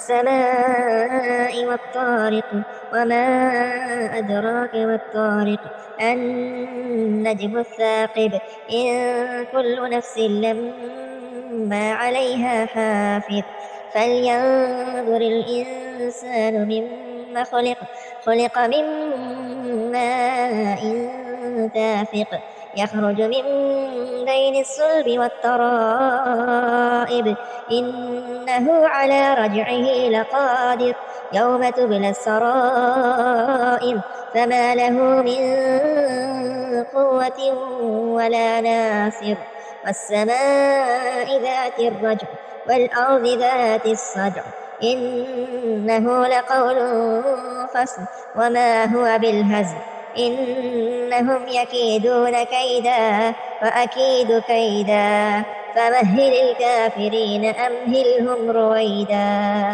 والسماء والطارق وما أدراك ما الطارق النجم الثاقب إن كل نفس لما عليها حافظ فلينظر الإنسان مما خلق من ماء دافق يخرج من بين الصلب والترائب إنه على رجعه لقادر يوم تبلى السرائر فما له من قوة ولا ناصر والسماء ذات الرجع والأرض ذات الصدع إنه لقول فصل وما هو بالهزل إنهم يكيدون كيدا وأكيد كيدا فمهل الكافرين أمهلهم رويدا.